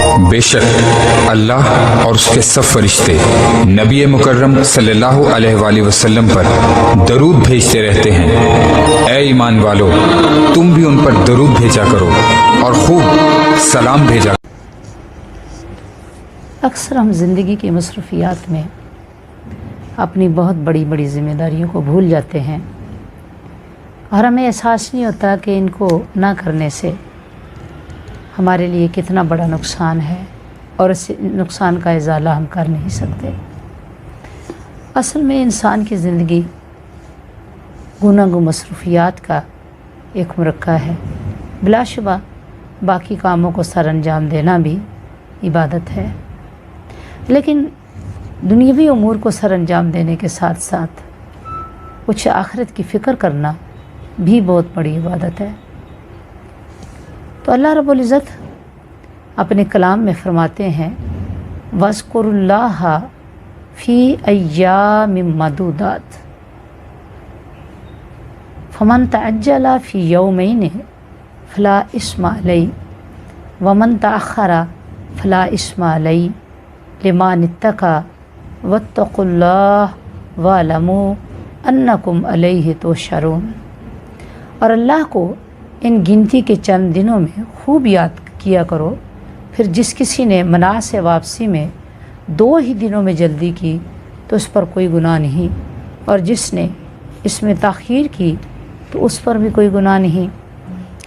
बेशक अल्लाह और उसके सब फरिश्ते नबी मुकर्रम सल्लल्लाहु अलैहि वसल्लम पर दरूद भेजते रहते हैं। ए ईमान वालो, तुम भी उन पर दरूद भेजा करो और खूब सलाम भेजा। अक्सर हम ज़िंदगी की मसरूफ़ियात में अपनी बहुत बड़ी बड़ी ज़िम्मेदारियों को भूल जाते हैं और हमें एहसास नहीं होता कि इनको ना करने से हमारे लिए कितना बड़ा नुकसान है और इस नुकसान का इज़ाला हम कर नहीं सकते। असल में इंसान की ज़िंदगी गुनाह मसरूफ़ियात का एक मरक्का है। बिलाशुबा बाकी कामों को सर अंजाम देना भी इबादत है, लेकिन दुनियावी उमूर को सर अंजाम देने के साथ साथ कुछ आखिरत की फ़िक्र करना भी बहुत बड़ी इबादत है। तो अल्लाह रब्बुल इज़्ज़त अपने कलाम में फ़रमाते हैं, वज़्कुरुल्लाह फ़ी अय्यामिम मदूदात फ़मन तअज्जला फ़ी यौमैन फ़ला इस्मा अलैहि वमन तअख़्ख़रा फ़ला इस्मा अलैहि लिमन इत्तक़ा वत्तक़ुल्लाह वअलमू अन्नकुम अलैहि तुहशरून। और अल्लाह को इन गिनती के चंद दिनों में खूब याद किया करो। फिर जिस किसी ने मना से वापसी में 2 ही दिनों में जल्दी की तो उस पर कोई गुनाह नहीं, और जिसने इसमें ताख़ीर की तो उस पर भी कोई गुनाह नहीं।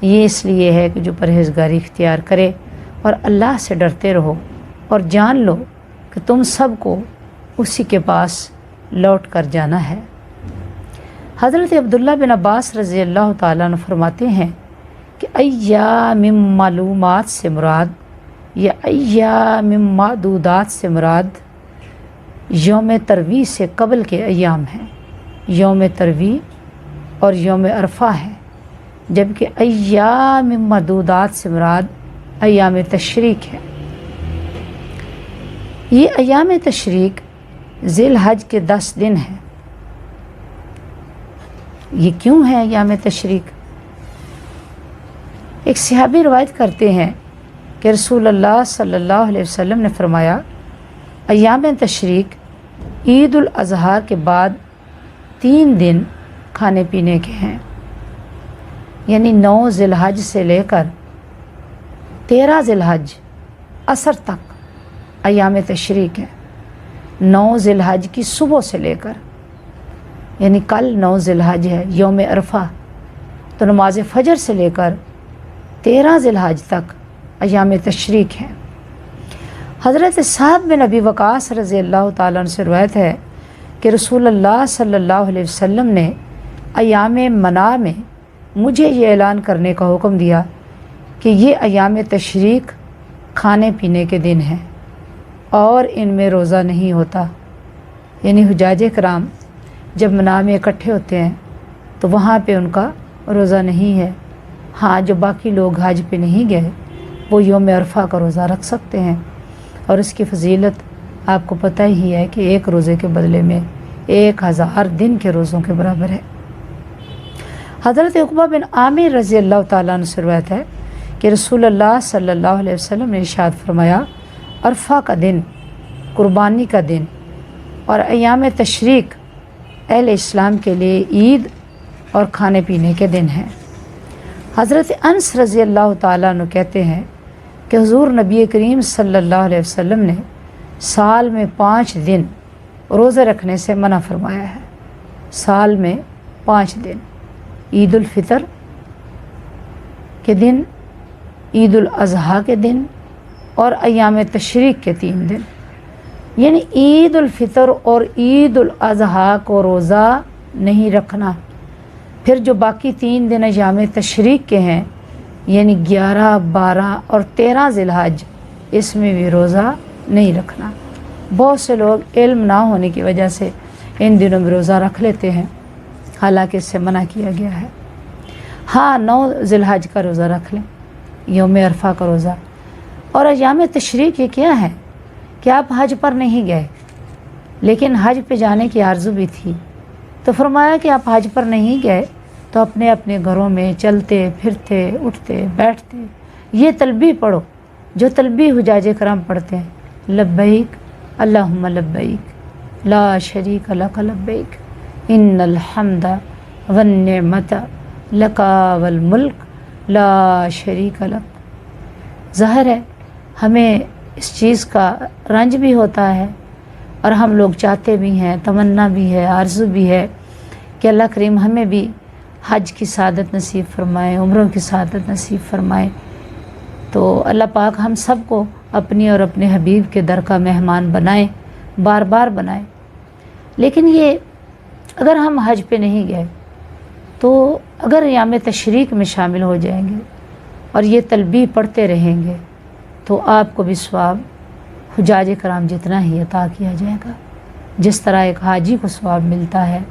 ये इसलिए है कि जो परहेज़गारी इख्तियार करे और अल्लाह से डरते रहो और जान लो कि तुम सबको उसी के पास लौट कर जाना है। हज़रत अब्दुल्ला बिन अब्बास रज़ी अल्लाह ताला अन्हु फरमाते हैं कि अय्यामिम मालूमात से मुराद या अय्यामिम मादूदात से मुराद यौम तरवी से कबल के अय्याम हैं। यौम तरवी और यौम अरफा है, जबकि अय्यामिम मादूदात से मुराद अय्याम तशरीक है। ये अय्याम तशरीक ज़िल हज के 10 दिन हैं। ये क्यों है अय्याम तशरीक? एक सहाबी रवायत करते हैं कि रसूलुल्लाह सल्लल्लाहु अलैहि वसल्लम ने फरमाया, अय्याम तशरीक ईद उल अज़हा के बाद 3 दिन खाने पीने के हैं, यानी 9 ज़िलहज से लेकर 13 ज़िलहज असर तक अय्याम तशरीक है। 9 ज़िलहज की सुबह से लेकर, यानी कल 9 ज़िलहज है यौम अरफा, तो नमाज फ़जर से लेकर 13 ज़िलहज तक अय्याम तशरीक है। हज़रत साद बिन अबी वक़ास रज़ी अल्लाह ताला अन्हु से रवायत है कि रसूलुल्लाह सल्लल्लाहु अलैहि वसल्लम ने अय्याम मना में मुझे ये ऐलान करने का हुक्म दिया कि ये अय्याम तशरीक खाने पीने के दिन हैं और इनमें रोज़ा नहीं होता। यानी हुज्जाज कराम जब मना में इकट्ठे होते हैं तो वहाँ पे उनका रोज़ा नहीं है। हाँ, जो बाकी लोग हज पे नहीं गए वो यौम अरफा का रोज़ा रख सकते हैं, और इसकी फ़जीलत आपको पता ही है कि एक रोज़े के बदले में 1000 दिन के रोज़ों के बराबर है। हज़रत उक़बा बिन आमिर रज़ी अल्लाह ताला अन्हु से रवायत है कि रसूलुल्लाह सल्लल्लाहु अलैहि वसल्लम ने इरशाद फरमाया, अरफा का दिन कुर्बानी का दिन और अय्याम तशरीक अहले इस्लाम के लिए ईद और खाने पीने के दिन हैं। हज़रत अनस रज़ी अल्लाह ताला अन्हु कहते हैं कि हुज़ूर नबी करीम सल्लल्लाहु अलैहि वसल्लम ने साल में 5 दिन रोज़े रखने से मना फरमाया है। साल में 5 दिन, ईद उल फ़ितर के दिन, ईद उल अज़हा के दिन और अय्याम तशरीक के 3 दिन। यानी ईद उल फ़ितर और ईद उल अज़हा को रोज़ा नहीं रखना। फिर जो बाकी 3 दिन अय्याम तशरीक के हैं, यानी 11, 12 और 13 ज़िलहज, इसमें भी रोज़ा नहीं रखना। बहुत से लोग इल्म ना होने की वजह से इन दिनों में रोज़ा रख लेते हैं, हालांकि इससे मना किया गया है। हाँ, 9 ज़िलहज का रोज़ा रख लें, यौम अरफा का रोज़ा। और अय्याम तशरीक ये क्या है कि आप हज पर नहीं गए लेकिन हज पे जाने की आरज़ू भी थी, तो फरमाया कि आप हज पर नहीं गए तो अपने अपने घरों में चलते फिरते, उठते बैठते ये तलबी पढ़ो, जो तलबी हुजाज कराम पढ़ते हैं, लब्बैक अल्लाहुम्मा लब्बैक ला शरीक लक लब्बैक इन्नल हम्दा वन निअमता लका वल मुल्क ला शरीक लक। ज़ाहिर है हमें इस चीज़ का रंज भी होता है और हम लोग चाहते भी हैं, तमन्ना भी है, आरज़ू भी है कि अल्लाह करीम हमें भी हज की सादत नसीब फरमाए, उम्रों की सादत नसीब फरमाए। तो अल्लाह पाक हम सब को अपनी और अपने हबीब के दर का मेहमान बनाए, बार बार बनाए। लेकिन ये अगर हम हज पे नहीं गए तो अगर याम तशरीक में शामिल हो जाएंगे और ये तलबी पढ़ते रहेंगे तो आपको भी सवाब हुजाज कराम जितना ही अता किया जाएगा। जिस तरह एक हाजी को सवाब मिलता है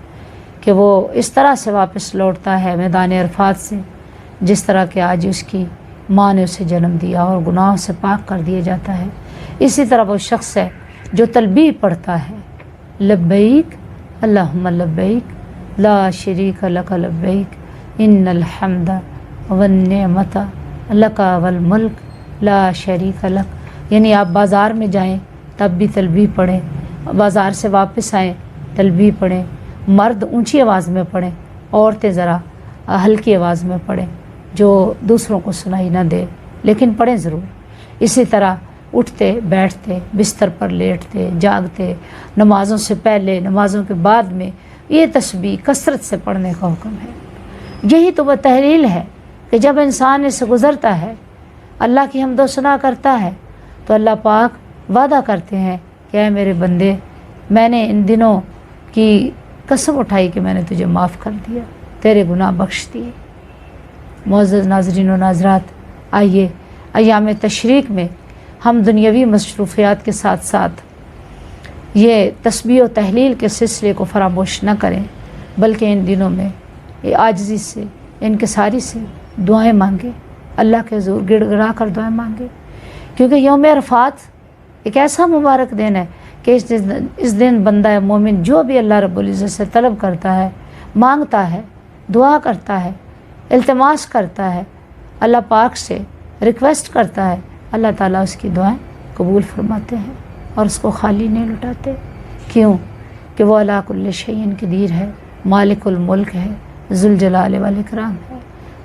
कि वो इस तरह से वापस लौटता है मैदान अरफात से जिस तरह के आज उसकी माँ ने उसे जन्म दिया और गुनाहों से पाक कर दिया जाता है, इसी तरह वो शख्स है जो तलबी पढ़ता है, लब्बैक अल्लाहुम्मा लब्बैक ला शरीक लक लब्बैक इन्नल हम्दा वन निअमता लका वल मुल्क ला शरीक लक। यानी आप बाज़ार में जाएं तब भी तलबी पढ़ें, बाज़ार से वापस आएँ तलबी पढ़ें, मर्द ऊंची आवाज़ में पढ़ें, औरतें ज़रा हल्की आवाज़ में पढ़ें जो दूसरों को सुनाई ना दे, लेकिन पढ़ें ज़रूर। इसी तरह उठते बैठते, बिस्तर पर लेटते जागते, नमाज़ों से पहले नमाज़ों के बाद में ये तस्बीह कसरत से पढ़ने का हुक्म है। यही तो वह तहलील है कि जब इंसान इससे गुज़रता है, अल्लाह की हमदो सना करता है, तो अल्लाह पाक वादा करते हैं कि ऐ मेरे बंदे, मैंने इन दिनों की कसम उठाई कि मैंने तुझे माफ़ कर दिया, तेरे गुनाह बख्श दिए। मुअज़्ज़ज़ नाज़रीन व नाज़रात, आइए अय्याम तशरीक में हम दुनियावी मसरूफ़ियात के साथ साथ ये तस्बीह व तहलील के सिलसिले को फरामोश न करें, बल्कि इन दिनों में ये आजिज़ी से, इनकिसारी से दुआएं मांगे, अल्लाह के हुज़ूर गिड़गिड़ा कर दुआएं मांगे। क्योंकि यौम अरफात एक ऐसा मुबारक दिन है कि इस दिन बंदा मोमिन जो भी अल्लाह रब्बुल इज़्ज़त से तलब करता है, मांगता है, दुआ करता है, इल्तिमास करता है, अल्लाह पाक से रिक्वेस्ट करता है, अल्लाह ताला उसकी दुआएं कबूल फरमाते हैं और उसको खाली नहीं लुटाते। क्यों? कि वो अला कुल्लि शैइन क़दीर है, मालिकुल मुल्क है, ज़ुल जलाल वल इकराम है,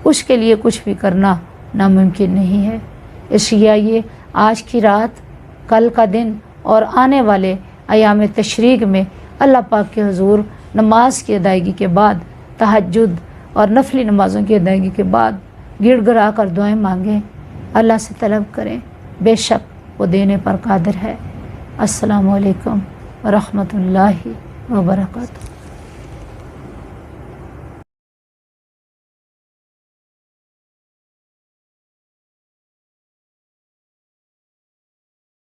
उसके लिए कुछ भी करना नामुमकिन नहीं है। इसलिए ये आज की रात, कल का दिन और आने वाले अयाम तशरीक में अल्लाह पाक के हुज़ूर नमाज की अदायगी के बाद, तहज्जुद और नफली नमाज़ों की अदायगी के बाद गिड़गिड़ा कर दुआएं मांगें, अल्लाह से तलब करें, बेशक वो देने पर कादिर है। अस्सलामु अलैकुम व रहमतुल्लाहि व बरकातुहू।